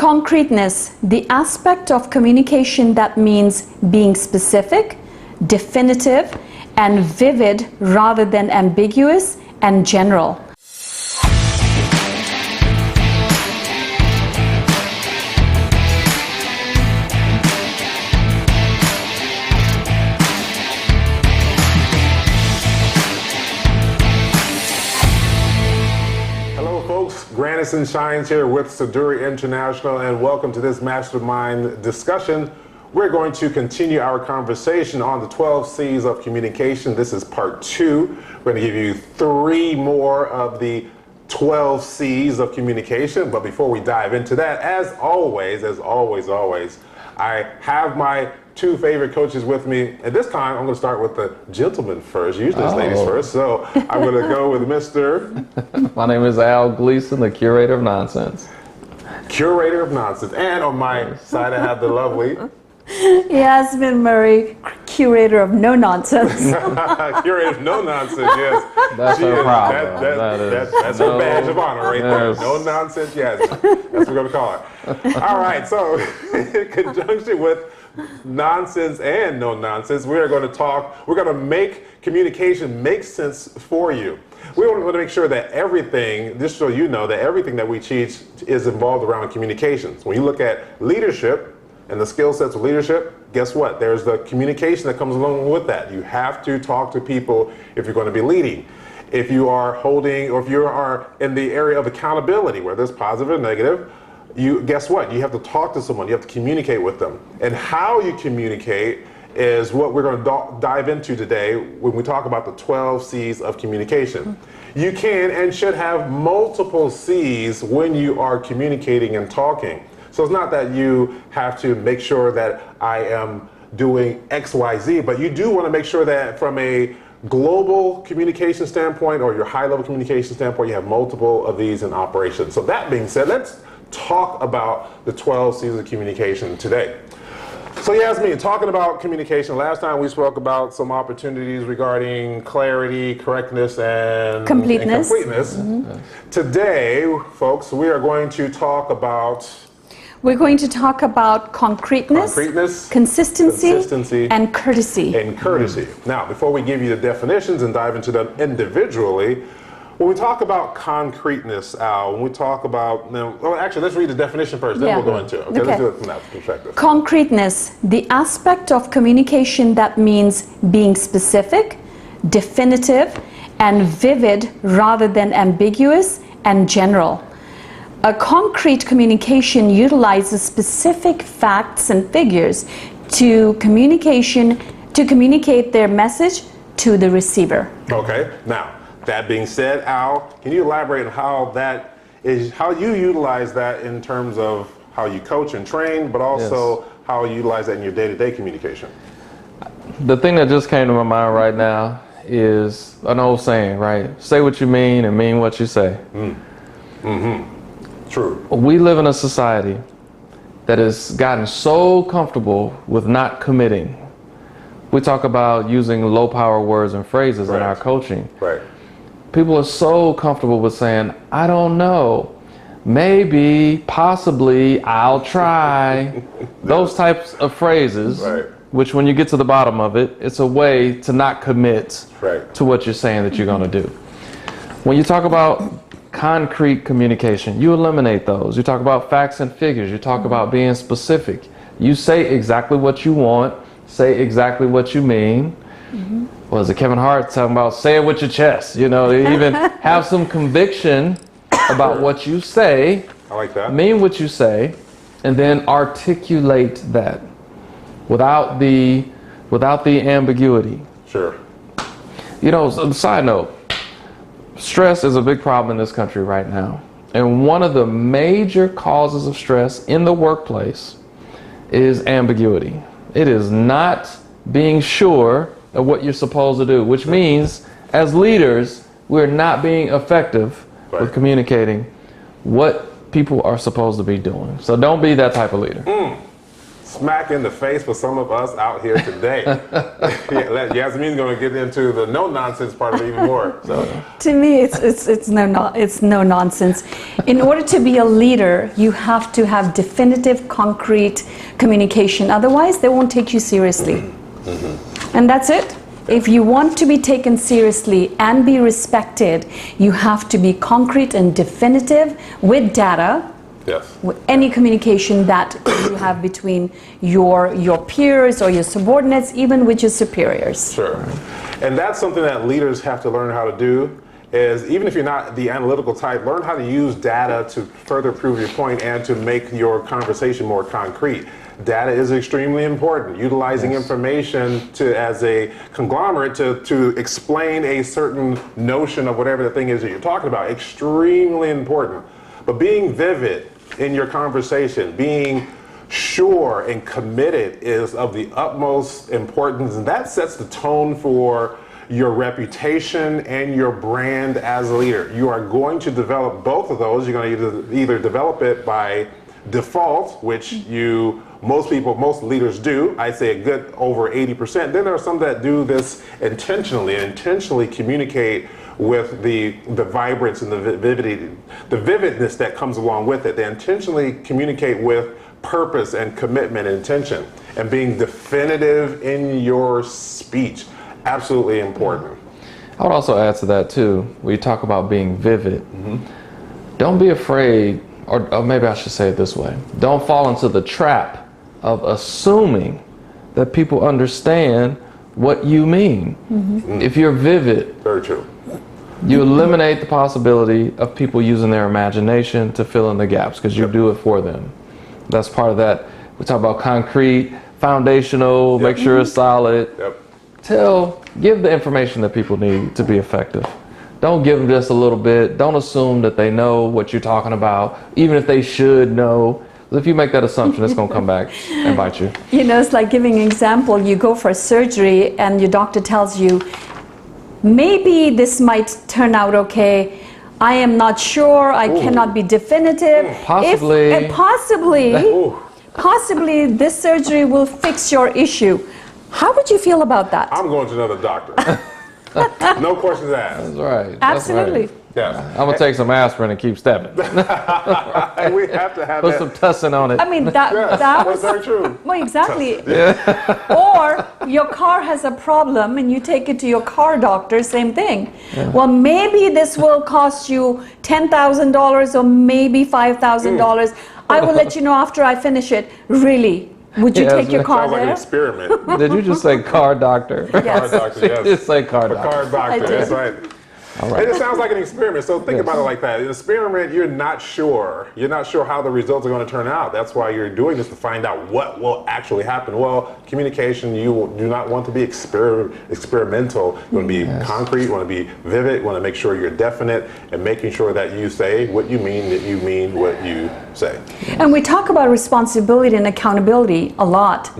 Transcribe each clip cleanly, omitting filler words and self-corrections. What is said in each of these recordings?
Concreteness, the aspect of communication that means being specific, definitive, and vivid rather than ambiguous and general. Grandison Shines here with Seduire International, and welcome to this mastermind discussion. We're going to continue our conversation on the 12 C's of communication. This is part 2. We're going to give you 3 more of the 12 C's of communication. But before we dive into that, as always, I have my 2 favorite coaches with me. And this time, I'm going to start with the gentlemen first. Usually it's ladies first. So I'm going to go with Mr. My name is Al Gleason, the curator of nonsense. Curator of nonsense. And on my side, I have the lovely Yasmin Murray, curator of no nonsense. Curator of no nonsense, yes. That's her problem. That's her badge of honor right there. No nonsense, Yasmin. That's what we're going to call her. All right, so in conjunction with nonsense and no nonsense, we're going to make communication make sense for you. We want to make sure that everything, just so you know, that everything that we teach is involved around communications. When you look at leadership and the skill sets of leadership, guess what? There's the communication that comes along with that. You have to talk to people if you're going to be leading. If you are holding, or if you are in the area of accountability, whether it's positive or negative, guess what? You have to talk to someone. You have to communicate with them. And how you communicate is what we're going to dive into today when we talk about the 12 C's of communication. You can and should have multiple C's when you are communicating and talking. So it's not that you have to make sure that I am doing X, Y, Z, but you do want to make sure that from a global communication standpoint or your high-level communication standpoint, you have multiple of these in operation. So that being said, let's talk about the 12 C's of communication today. So Yasmin, talking about communication, last time we spoke about some opportunities regarding clarity, correctness, and completeness. Today, folks, we are going to talk about concreteness, consistency, and courtesy. Now, before we give you the definitions and dive into them individually, when we talk about concreteness, Al, when we talk about, actually, let's read the definition first, then we'll go into it. Okay, let's do it from that perspective. Concreteness, the aspect of communication that means being specific, definitive, and vivid rather than ambiguous and general. A concrete communication utilizes specific facts and figures to communicate their message to the receiver. Okay, now, that being said, Al, can you elaborate on how you utilize that in terms of how you coach and train, but also how you utilize that in your day-to-day communication? The thing that just came to my mind right now is an old saying, right? Say what you mean and mean what you say. True. We live in a society that has gotten so comfortable with not committing. We talk about using low-power words and phrases in our coaching. Right. People are so comfortable with saying, I don't know, maybe, possibly, I'll try. Those types of phrases, which when you get to the bottom of it, it's a way to not commit to what you're saying that you're going to do. When you talk about concrete communication, you eliminate those. You talk about facts and figures. You talk about being specific. You say exactly what you want, say exactly what you mean. Was it Kevin Hart talking about say it with your chest? You know, they even have some conviction about what you say. I like that. Mean what you say, and then articulate that without the ambiguity. Sure. You know, side note, stress is a big problem in this country right now. And one of the major causes of stress in the workplace is ambiguity. It is not being sure of what you're supposed to do, which means as leaders, we're not being effective with communicating what people are supposed to be doing. So don't be that type of leader. smack in the face for some of us out here today. Yasmin's going to get into the no nonsense part of it even more. So. To me, it's no nonsense. In order to be a leader, you have to have definitive, concrete communication. Otherwise, they won't take you seriously. Mm-hmm. And that's it. If you want to be taken seriously and be respected, you have to be concrete and definitive with data. Yes. With any communication that you have between your peers or your subordinates, even with your superiors. Sure. And that's something that leaders have to learn how to do, is even if you're not the analytical type, learn how to use data to further prove your point and to make your conversation more concrete. Data is extremely important. Utilizing information as a conglomerate to explain a certain notion of whatever the thing is that you're talking about, extremely important. But being vivid in your conversation, being sure and committed is of the utmost importance, and that sets the tone for your reputation and your brand as a leader. You are going to develop both of those. You're going to either develop it by default, which most leaders do. I'd say a good over 80%. Then there are some that do this intentionally and intentionally communicate with the vibrance and the vividness that comes along with it. They intentionally communicate with purpose and commitment and intention, and being definitive in your speech. Absolutely important. I would also add to that too. We talk about being vivid. Don't be afraid, or maybe I should say it this way. Don't fall into the trap of assuming that people understand what you mean. If you're vivid, very true, you eliminate the possibility of people using their imagination to fill in the gaps, because you do it for them. That's part of that. We talk about concrete, foundational, make sure it's solid. Give the information that people need to be effective. Don't give them just a little bit. Don't assume that they know what you're talking about, even if they should know. If you make that assumption, it's going to come back and bite you. You know, it's like giving an example. You go for surgery and your doctor tells you, maybe this might turn out okay. I am not sure. I cannot be definitive. Possibly. Possibly this surgery will fix your issue. How would you feel about that? I'm going to another doctor. No questions asked. That's right. Absolutely. That's right. Yeah. I'm going to take some aspirin and keep stepping. We have to have Put some tussin on it. I mean, that was very true. Well, exactly. Or your car has a problem and you take it to your car doctor, same thing. Well, maybe this will cost you $10,000 or maybe $5,000. I will let you know after I finish it. Really? Would you take your car sounds there? Like an experiment. Did you just say car doctor? Yes. Car doctor, yes. Just say car doctor. Car doctor, that's right. All right. And it sounds like an experiment, so think about it like that. In an experiment, you're not sure. You're not sure how the results are going to turn out. That's why you're doing this, to find out what will actually happen. Well, communication, you do not want to be experimental. You want to be concrete, you want to be vivid, you want to make sure you're definite, and making sure that you say what you mean, that you mean what you say. And we talk about responsibility and accountability a lot.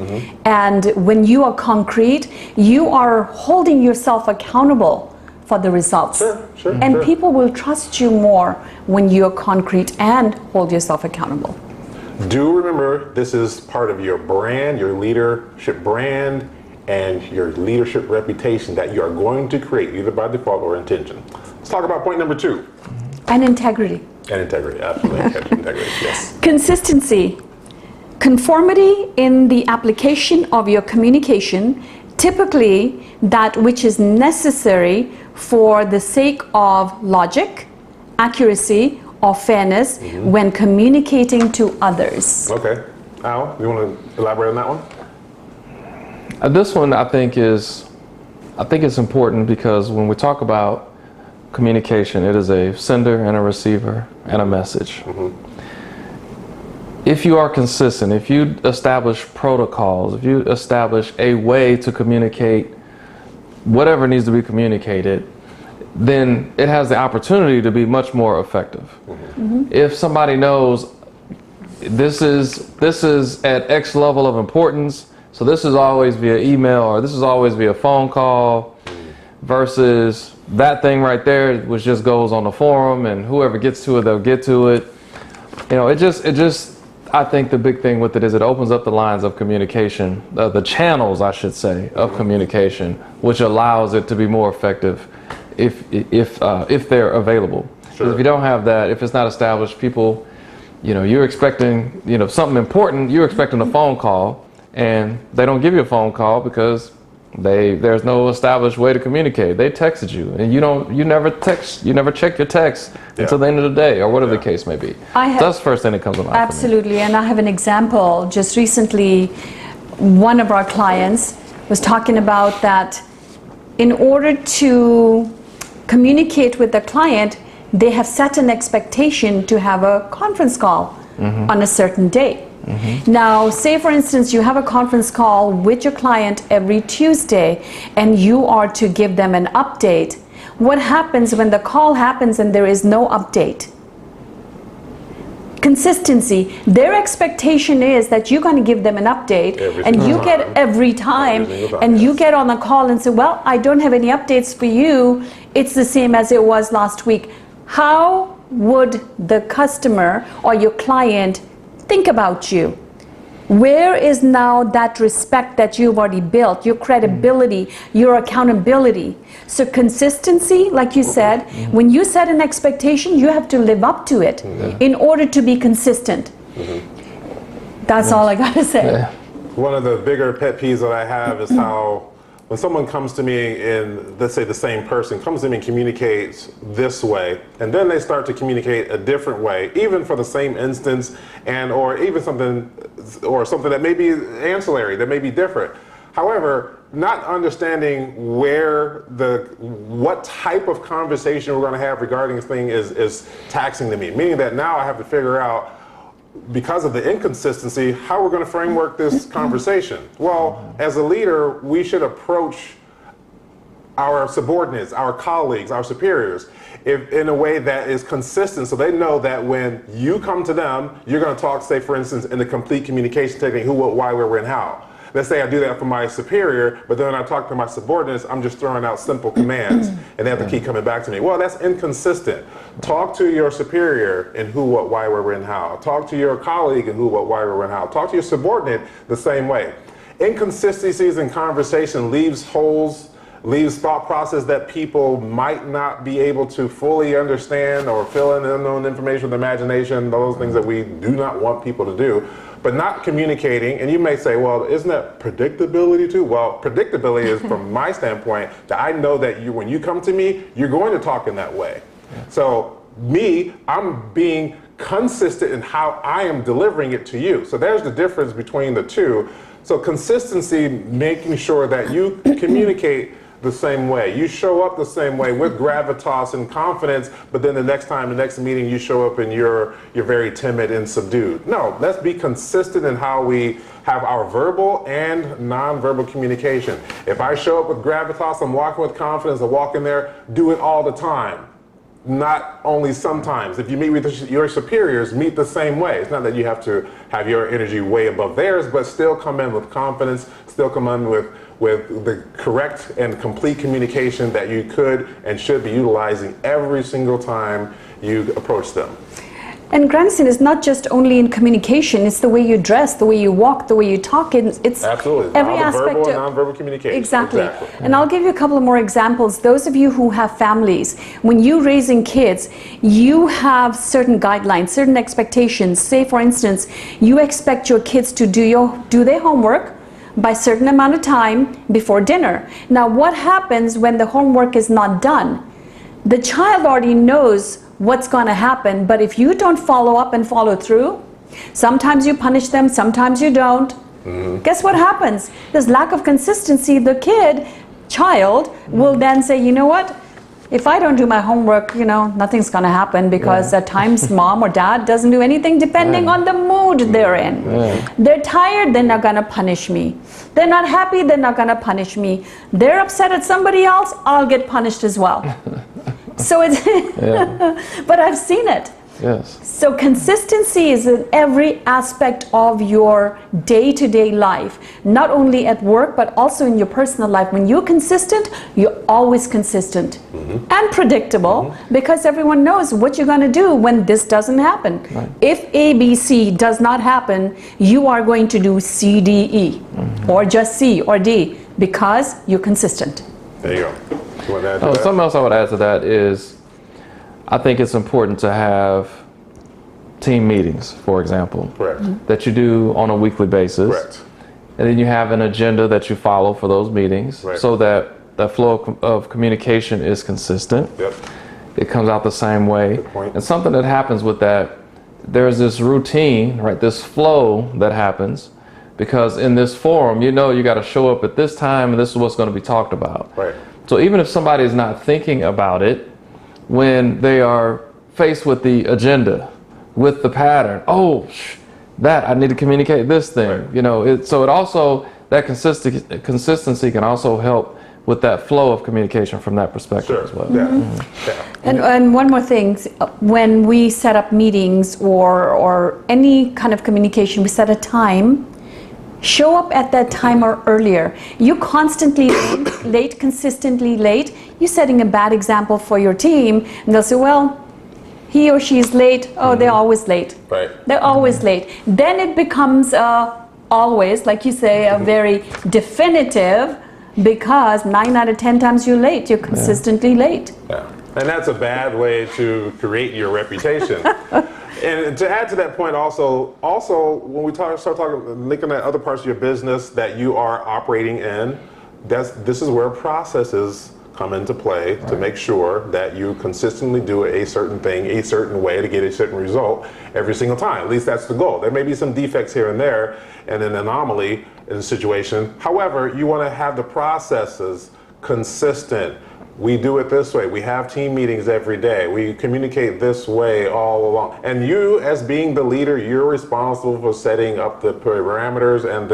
And when you are concrete, you are holding yourself accountable for the results. And people will trust you more when you're concrete and hold yourself accountable. Do remember, this is part of your brand, your leadership brand, and your leadership reputation that you are going to create, either by default or intention. Let's talk about point number 2. And integrity. And integrity, absolutely. Integrity, yes. Consistency. Conformity in the application of your communication, typically that which is necessary for the sake of logic, accuracy, or fairness when communicating to others. Okay. Al, you want to elaborate on that one? This one I think it's important, because when we talk about communication, it is a sender and a receiver and a message. If you are consistent, if you establish protocols, if you establish a way to communicate whatever needs to be communicated, then it has the opportunity to be much more effective. If somebody knows this is at X level of importance, so this is always via email or this is always via phone call, versus that thing right there, which just goes on the forum and whoever gets to it, they'll get to it. You know, I think the big thing with it is it opens up the lines of communication, the channels, I should say, of communication, which allows it to be more effective if they're available. Sure. If you don't have that, if it's not established, people, you're expecting, something important, you're expecting a phone call, and they don't give you a phone call because there's no established way to communicate. They texted you, and you never check your text until the end of the day, or whatever the case may be. That's the first thing that comes to mind. Absolutely, and I have an example. Just recently, one of our clients was talking about that in order to communicate with the client, they have set an expectation to have a conference call on a certain day. Now, say for instance, you have a conference call with your client every Tuesday and you are to give them an update. What happens when the call happens and there is no update? Consistency. Their expectation is that you're going to give them an update and you get every time and you get on the call and say, well, I don't have any updates for you. It's the same as it was last week. How would the customer or your client think about you? Where is now that respect that you've already built, your credibility, your accountability? So consistency, like you said, when you set an expectation, you have to live up to it in order to be consistent. That's all I gotta say. One of the bigger pet peeves that I have is how when someone comes to me and, let's say the same person comes to me and communicates this way, and then they start to communicate a different way, even for the same instance, or even something that may be ancillary, that may be different. However, not understanding what type of conversation we're going to have regarding this thing is taxing to me, meaning that now I have to figure out, because of the inconsistency, how we're going to framework this conversation. Well, as a leader, we should approach our subordinates, our colleagues, our superiors, in a way that is consistent, so they know that when you come to them, you're going to talk, say, for instance, in the complete communication technique, who, what, why, where, when, how. Let's say I do that for my superior, but then when I talk to my subordinates, I'm just throwing out simple commands, and they have to keep coming back to me. Well, that's inconsistent. Talk to your superior in who, what, why, where, when, how. Talk to your colleague in who, what, why, where, when, how. Talk to your subordinate the same way. Inconsistencies in conversation leaves holes, leaves thought process that people might not be able to fully understand, or fill in unknown information with imagination, those things that we do not want people to do. But not communicating, and you may say, well, isn't that predictability too? Well, predictability is, from my standpoint, that I know that when you come to me, you're going to talk in that way. So I'm being consistent in how I am delivering it to you. So there's the difference between the two. So consistency, making sure that you communicate the same way. You show up the same way with gravitas and confidence, but then the next meeting, you show up and you're very timid and subdued. No, let's be consistent in how we have our verbal and nonverbal communication. If I show up with gravitas, I'm walking with confidence, I walk in there, do it all the time. Not only sometimes. If you meet with your superiors, meet the same way. It's not that you have to have your energy way above theirs, but still come in with confidence, still come in with the correct and complete communication that you could and should be utilizing every single time you approach them. And Grandison is not just only in communication, it's the way you dress, the way you walk, the way you talk. It's absolutely every aspect verbal of and nonverbal communication. Exactly. And I'll give you a couple of more examples. Those of you who have families, when you're raising kids, you have certain guidelines, certain expectations. Say, for instance, you expect your kids to do their homework by a certain amount of time before dinner. Now, what happens when the homework is not done? The child already knows what's going to happen, but if you don't follow up and follow through, sometimes you punish them, sometimes you don't. Guess what happens? There's lack of consistency. The child will then say, you know what? If I don't do my homework, nothing's going to happen, because at times mom or dad doesn't do anything depending on the mood they're in. They're tired, they're not going to punish me. They're not happy, they're not going to punish me. They're upset at somebody else, I'll get punished as well. So it's, but I've seen it. Yes. So consistency is in every aspect of your day-to-day life, not only at work, but also in your personal life. When you're consistent, you're always consistent and predictable, because everyone knows what you're going to do when this doesn't happen. Right. If A, B, C does not happen, you are going to do C, D, E, or just C or D, because you're consistent. There you go. You want to add to that? Something else I would add to that is, I think it's important to have team meetings, for example, Correct. that you do on a weekly basis. Correct. And then you have an agenda that you follow for those meetings, Right. so that the flow of communication is consistent. Yep. It comes out the same way. Good point. And something that happens with that, there's this routine, right? This flow that happens, because in this forum, you know, you got to show up at this time, and this is what's going to be talked about. Right. So even if somebody is not thinking about it, when they are faced with the agenda, with the pattern, that I need to communicate this thing, Right. you know, so it also, that consistency can also help with that flow of communication from that perspective Sure. as well. Yeah. Yeah. And one more thing, when we set up meetings or any kind of communication, we set a time. Show up at that time or earlier. You constantly late, consistently late, you're setting a bad example for your team, and they'll say, well, he or she is late. Oh, they're always late. Right. They're always late. Then it becomes always, like you say, a very definitive, because 9 out of 10 times you're late. You're consistently late. Yeah. And that's a bad way to create your reputation. And to add to that point, also when we start talking, looking at other parts of your business that you are operating in, this is where processes come into play to make sure that you consistently do a certain thing a certain way to get a certain result every single time. At least that's the goal. There may be some defects here and there and an anomaly in a situation. However, you want to have the processes consistent. We do it this way. We have team meetings every day. We communicate this way all along. And you, as being the leader, you're responsible for setting up the parameters and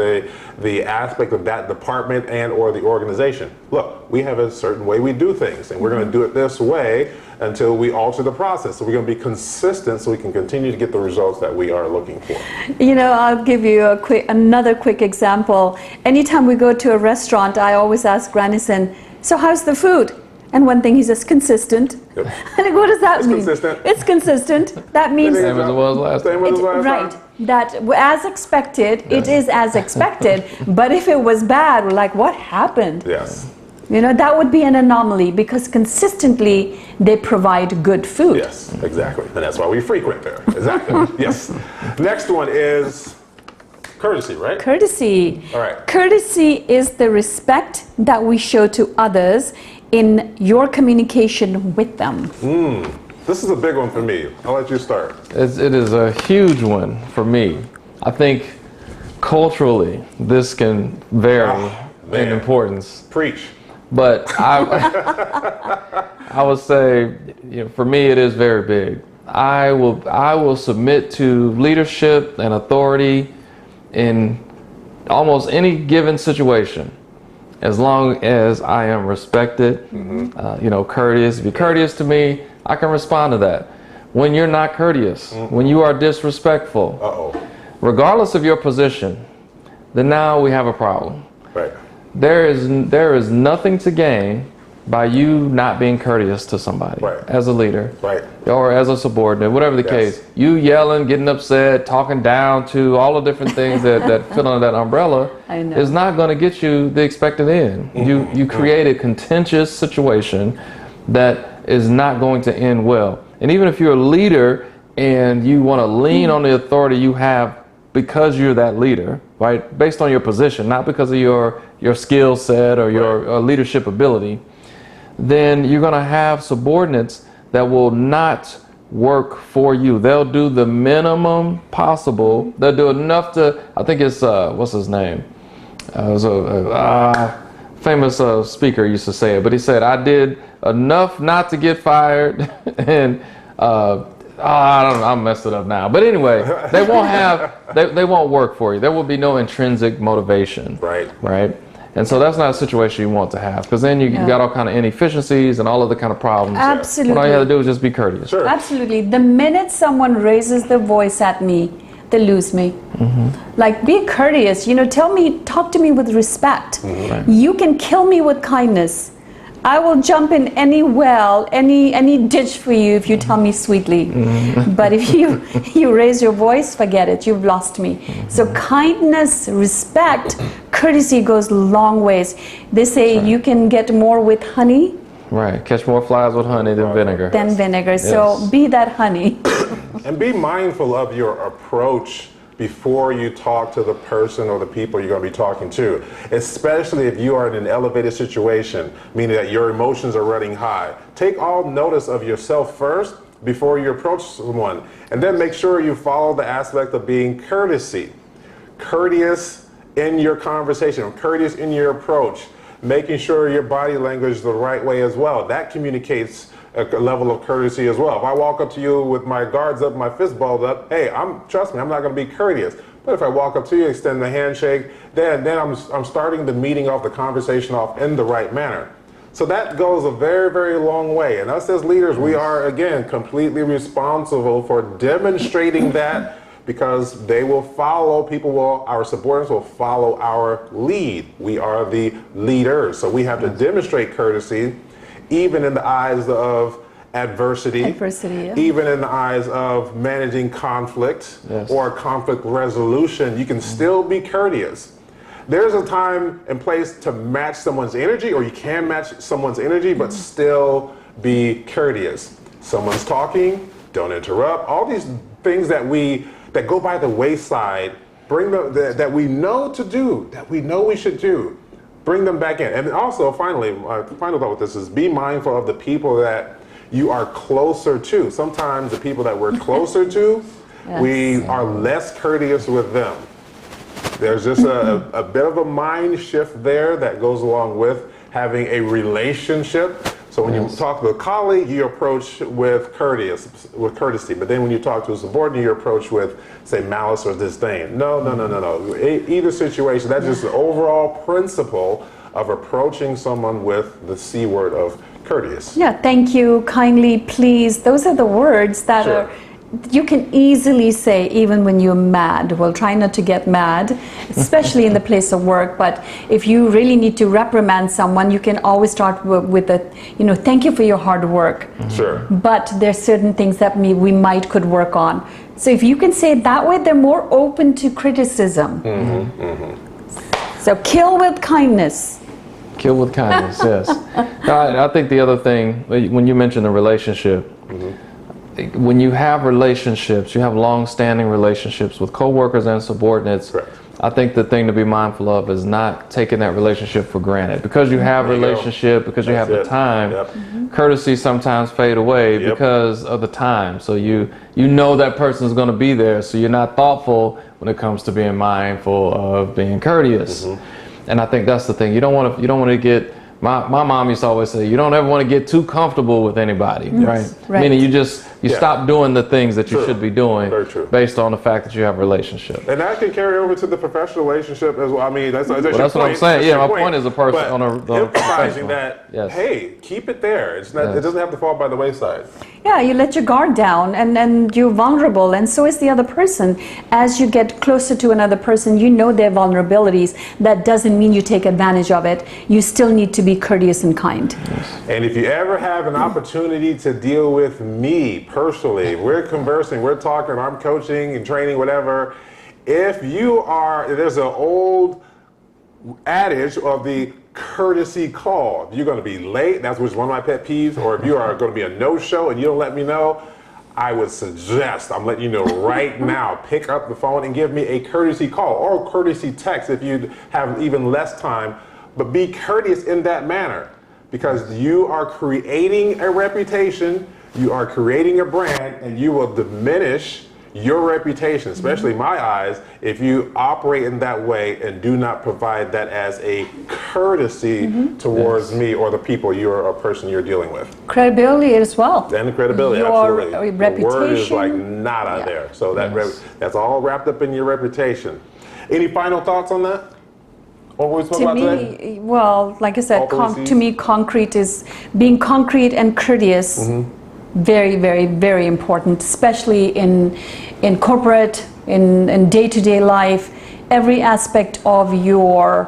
the aspect of that department and or the organization. Look, we have a certain way we do things, and we're going to do it this way until we alter the process. So we're going to be consistent so we can continue to get the results that we are looking for. You know, I'll give you another quick example. Anytime we go to a restaurant, I always ask Grandison, so how's the food? And one thing he says, consistent. Yep. And what does that mean? Consistent. It's consistent. That means Same as it was last time. right. That as expected, it is as expected. But if it was bad, we're like, what happened? Yes. You know, that would be an anomaly, because consistently they provide good food. Yes, exactly. And that's why we frequent there. Exactly. Yes. Next one is courtesy, right? Courtesy. All right. Courtesy is the respect that we show to others in your communication with them. This is a big one for me. I'll let you start. It is a huge one for me. I think culturally this can vary in importance. Preach. But I would say, you know, for me it is very big. I will submit to leadership and authority in almost any given situation, as long as I am respected, you know, courteous. If you're courteous to me, I can respond to that. When you're not courteous, when you are disrespectful, regardless of your position, then now we have a problem. Right. There is nothing to gain by you not being courteous to somebody as a leader, or as a subordinate, whatever the case. You yelling, getting upset, talking down to all the different things that fit under that umbrella is not going to get you the expected end. You create a contentious situation that is not going to end well. And even if you're a leader and you want to lean on the authority you have because you're that leader, right, based on your position, not because of your skill set or your leadership ability, then you're going to have subordinates that will not work for you. They'll do the minimum possible. They'll do enough to, I think it's, what's his name? It was a famous speaker used to say it, but he said, I did enough not to get fired, and I don't know, I messed it up now. But anyway, they won't work for you. There will be no intrinsic motivation. Right. And so that's not a situation you want to have, because then you got all kind of inefficiencies and all other kind of problems. Absolutely. When all you have to do is just be courteous. Sure. Absolutely. The minute someone raises their voice at me, they lose me. Like, be courteous, talk to me with respect. Right. You can kill me with kindness. I will jump in any well, any ditch for you if you tell me sweetly. But if you raise your voice, forget it, you've lost me. So kindness, respect, courtesy goes long ways. They say you can get more with honey. Right, catch more flies with honey than vinegar. So be that honey. And be mindful of your approach before you talk to the person or the people you're going to be talking to, especially if you are in an elevated situation, meaning that your emotions are running high. Take all notice of yourself first before you approach someone, and then make sure you follow the aspect of being courteous in your conversation, courteous in your approach, making sure your body language is the right way as well. That communicates a level of courtesy as well. If I walk up to you with my guards up, my fist balled up, hey, trust me, I'm not going to be courteous. But if I walk up to you, extend the handshake, then I'm starting the meeting off, the conversation off in the right manner. So that goes a very, very long way. And us as leaders, we are, again, completely responsible for demonstrating that, because they will follow, our subordinates will follow our lead. We are the leaders. So we have to demonstrate courtesy, even in the eyes of adversity, even in the eyes of managing conflict or conflict resolution. You can still be courteous. There's a time and place to match someone's energy, or you can match someone's energy, but still be courteous. Someone's talking, don't interrupt. All these things that go by the wayside, that we know to do, that we know we should do. Bring them back in. And also, finally, my final thought with this is be mindful of the people that you are closer to. Sometimes the people that we're closer to, we are less courteous with them. There's just a bit of a mind shift there that goes along with having a relationship. So when you talk to a colleague, you approach with courtesy. But then when you talk to a subordinate, you approach with, say, malice or disdain. No. Either situation, that's just the overall principle of approaching someone with the C word of courteous. Yeah, thank you, kindly, please. Those are the words that you can easily say even when you're mad. Well, try not to get mad, especially in the place of work. But if you really need to reprimand someone, you can always start with thank you for your hard work. Sure. But there's certain things that we could work on. So if you can say it that way, they're more open to criticism. So kill with kindness. Kill with kindness, yes. I think the other thing, when you mentioned the relationship, when you have relationships, you have long-standing relationships with coworkers and subordinates. Correct. I think the thing to be mindful of is not taking that relationship for granted. Because you have a relationship, because you have the time, courtesy sometimes fade away because of the time. So you know that person is going to be there, so you're not thoughtful when it comes to being mindful of being courteous. And I think that's the thing. You don't want to get. My mom used to always say, you don't ever want to get too comfortable with anybody, right? Meaning you stop doing the things that you should be doing based on the fact that you have a relationship. And that can carry over to the professional relationship as well. I mean, that's what I'm saying. Yeah, my point is a person on a emphasizing that, hey, keep it there. It's not. It doesn't have to fall by the wayside. Yeah, you let your guard down and you're vulnerable, and so is the other person. As you get closer to another person, you know their vulnerabilities. That doesn't mean you take advantage of it. You still need to be courteous and kind. And if you ever have an opportunity to deal with me personally, we're conversing, we're talking, I'm coaching and training, whatever. There's an old adage of the courtesy call. If you're going to be late, that's one of my pet peeves, or if you are going to be a no-show and you don't let me know, I would suggest, I'm letting you know right now, pick up the phone and give me a courtesy call or a courtesy text if you have even less time. But be courteous in that manner, because you are creating a reputation, you are creating a brand, and you will diminish your reputation, especially in my eyes, if you operate in that way and do not provide that as a courtesy towards me or the people you're a person you're dealing with. Credibility as well. And credibility, your absolutely. Reputation. The word is like nada there. So that's all wrapped up in your reputation. Any final thoughts on that? What were we talking To about me, today? well, like I said, All three Cs? to me, concrete is being concrete and courteous. Very, very, very important, especially in corporate, in day-to-day life, every aspect of your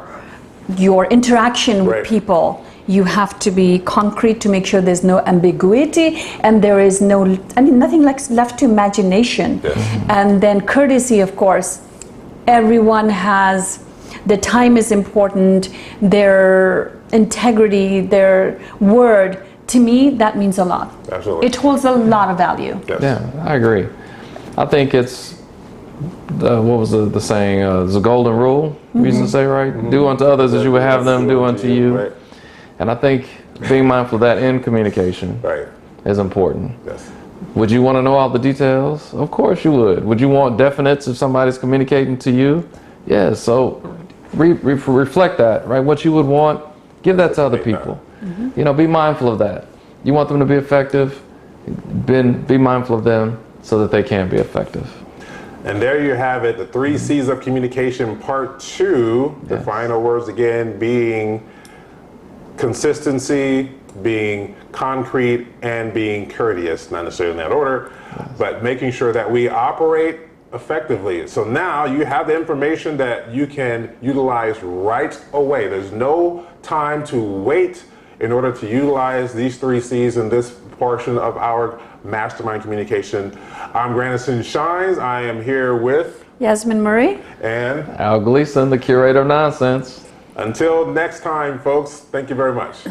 interaction with people. You have to be concrete to make sure there's no ambiguity and there is nothing left to imagination. Yes. And then courtesy, of course. Everyone has, the time is important, their integrity, their word. To me, that means a lot. Absolutely. It holds a lot of value. Yes. Yeah, I agree. I think it's what was the saying? The golden rule. We used to say, right? Do unto others as you would have them do unto you. Right. And I think being mindful of that in communication is important. Yes. Would you want to know all the details? Of course you would. Would you want definites if somebody's communicating to you? Yes. So reflect that, right? What you would want, give that to other people. You know, be mindful of that. You want them to be effective, be mindful of them so that they can be effective. And there you have it, the 3 C's of communication, part 2. The final words again being consistency, being concrete, and being courteous. Not necessarily in that order, but making sure that we operate effectively. So now you have the information that you can utilize right away. There's no time to wait in order to utilize these 3 C's in this portion of our mastermind communication. I'm Grandison Shines. I am here with Yasmin Murray and Al Gleason, the curator of nonsense. Until next time, folks, thank you very much.